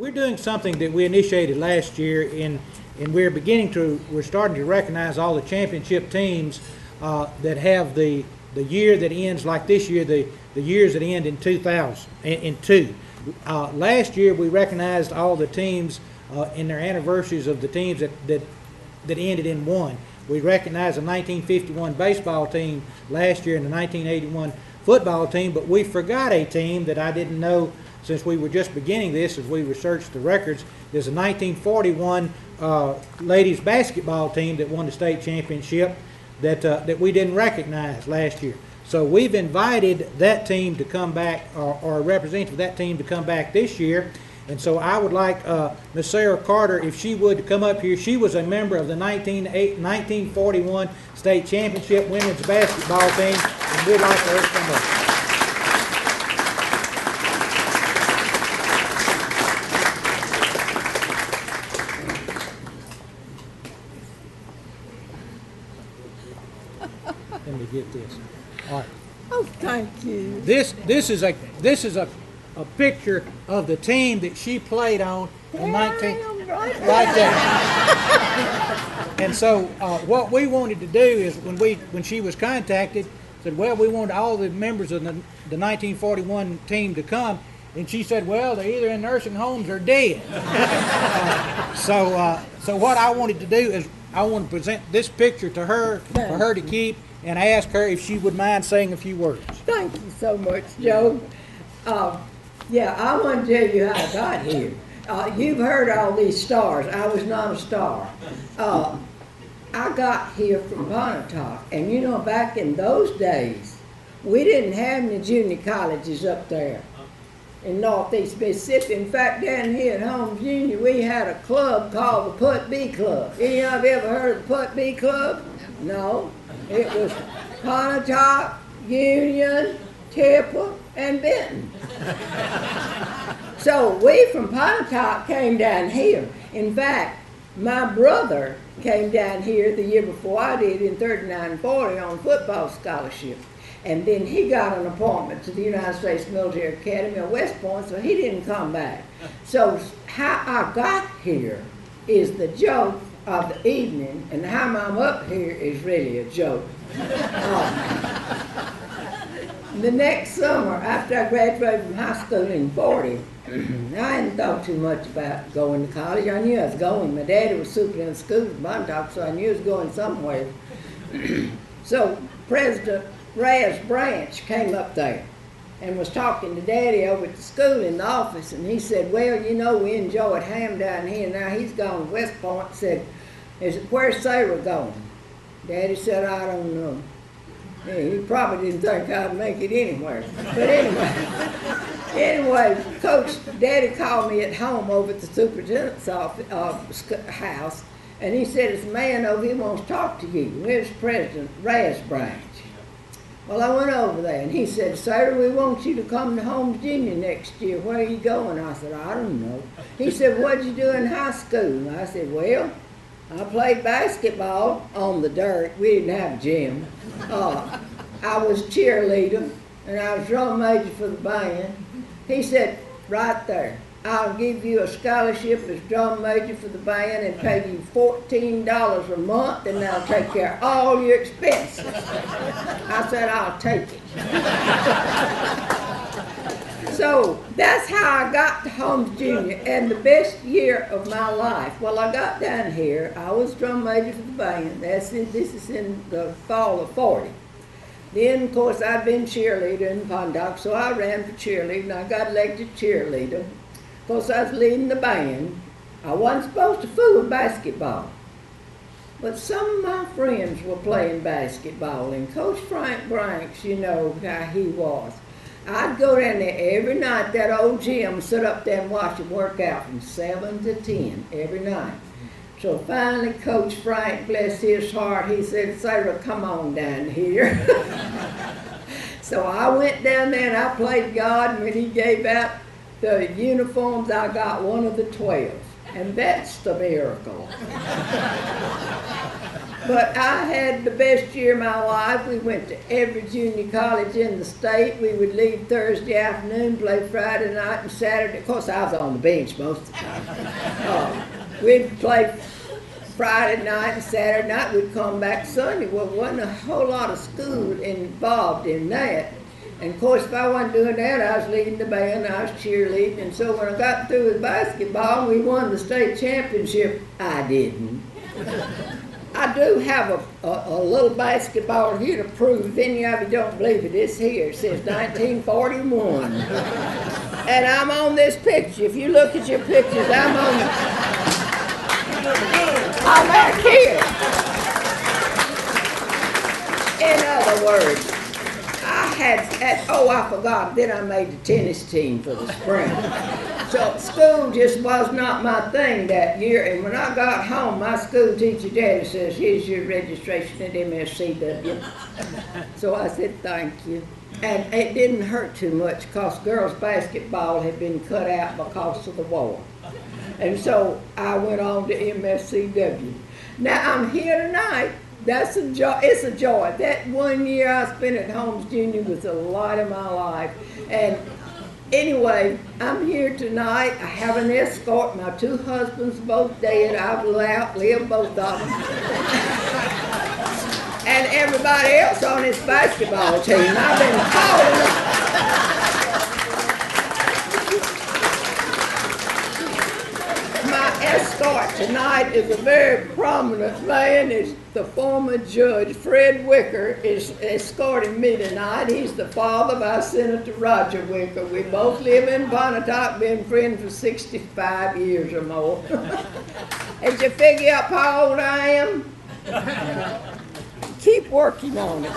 we're doing something that we initiated last year, and we're starting to recognize all the championship teams that have the year that ends like this year, the years that end in 2002. Last year we recognized all the teams in their anniversaries of the teams that ended in 1. We recognized the 1951 baseball team last year and the 1981 football team, but we forgot a team that I didn't know since we were just beginning this as we researched the records. There's a 1941 ladies basketball team that won the state championship that we didn't recognize last year. So we've invited that team to come back, or a representative of that team to come back this year. And so I would like Miss Sarah Carter, if she would, to come up here. She was a member of the 1941 state championship women's basketball team, and we'd like her to come up. Let me get this. All right. Oh, thank you. This is a picture of the team that she played on in right there. And so what we wanted to do is when she was contacted, said, well, we wanted all the members of the 1941 team to come, and she said, well, they're either in nursing homes or dead. So what I wanted to do is I want to present this picture to her for her to keep, and ask her if she would mind saying a few words. Thank you so much, Joe. Yeah, I want to tell you how I got here. You've heard all these stars. I was not a star. I got here from Pontotoc, and you know, back in those days, we didn't have any junior colleges up there in Northeast Mississippi. In fact, down here at Holmes Junior, we had a club called the Put B Club. Any of you ever heard of the Put B Club? No. It was Pontotoc, Union, Tipper, and Benton. So we from Pontotoc came down here. In fact, my brother came down here the year before I did in 39-40 on football scholarship. And then he got an appointment to the United States Military Academy at West Point, so he didn't come back. So how I got here is the joke of the evening, and how I'm up here is really a joke. The next summer, after I graduated from high school in 40, I hadn't thought too much about going to college. I knew I was going. My daddy was superintendent of schools in Pontotoc, so I knew I was going somewhere. So President Raz Branch came up there and was talking to Daddy over at the school in the office, and he said, well, you know, we enjoyed Ham down here. Now he's gone to West Point. Said, where's Sarah going? Daddy said, I don't know. Yeah, he probably didn't think I'd make it anywhere. But anyway, Coach, Daddy called me at home over at the superintendent's office, house, and he said, there's a man over here wants to talk to you. Here's President Raz Branch. Well, I went over there, and he said, Sarah, we want you to come to Holmes Junior next year. Where are you going? I said, I don't know. He said, what'd you do in high school? I said, well, I played basketball on the dirt. We didn't have a gym. I was cheerleader, and I was drum major for the band. He said, right there, I'll give you a scholarship as drum major for the band and pay you $14 a month, and that'll take care of all your expenses. I said, I'll take it. So that's how I got to Holmes Junior, and the best year of my life. Well, I got down here. I was drum major for the band. This is in the fall of 40. Then, of course, I'd been cheerleader in Pontotoc, so I ran for cheerleading. I got elected cheerleader. Of course, I was leading the band. I wasn't supposed to fool with basketball. But some of my friends were playing basketball, and Coach Frank Branks, you know how he was. I'd go down there every night, that old gym, sit up there and watch him work out from 7 to 10 every night. So finally, Coach Frank, bless his heart, he said, Sarah, come on down here. So I went down there and I played God, and when he gave out the uniforms, I got one of the 12. And that's the miracle. But I had the best year of my life. We went to every junior college in the state. We would leave Thursday afternoon, play Friday night and Saturday. Of course, I was on the bench most of the time. We'd play Friday night and Saturday night. We'd come back Sunday. Well, wasn't a whole lot of school involved in that. And of course, if I wasn't doing that, I was leading the band, I was cheerleading. And so when I got through with basketball, we won the state championship. I didn't. I do have a little basketball here to prove. If any of you don't believe it, it's here. It says 1941. And I'm on this picture. If you look at your pictures, I'm that kid. In other words, I forgot, then I made the tennis team for the spring. So school just was not my thing that year, and when I got home, my school teacher daddy says, here's your registration at MSCW. So I said, thank you. And it didn't hurt too much because girls basketball had been cut out because of the war. And so I went on to MSCW. Now I'm here tonight. That's a joy. It's a joy. That 1 year I spent at Holmes Junior was the light of my life. And anyway, I'm here tonight. I have an escort. My two husbands both dead. I've outlived both of them. And everybody else on this basketball team. I've been calling escort tonight is a very prominent man. It's the former judge, Fred Wicker, is escorting me tonight. He's the father of our Senator Roger Wicker. We both live in Pontotoc, been friends for 65 years or more. Did you figure out how old I am? Keep working on it.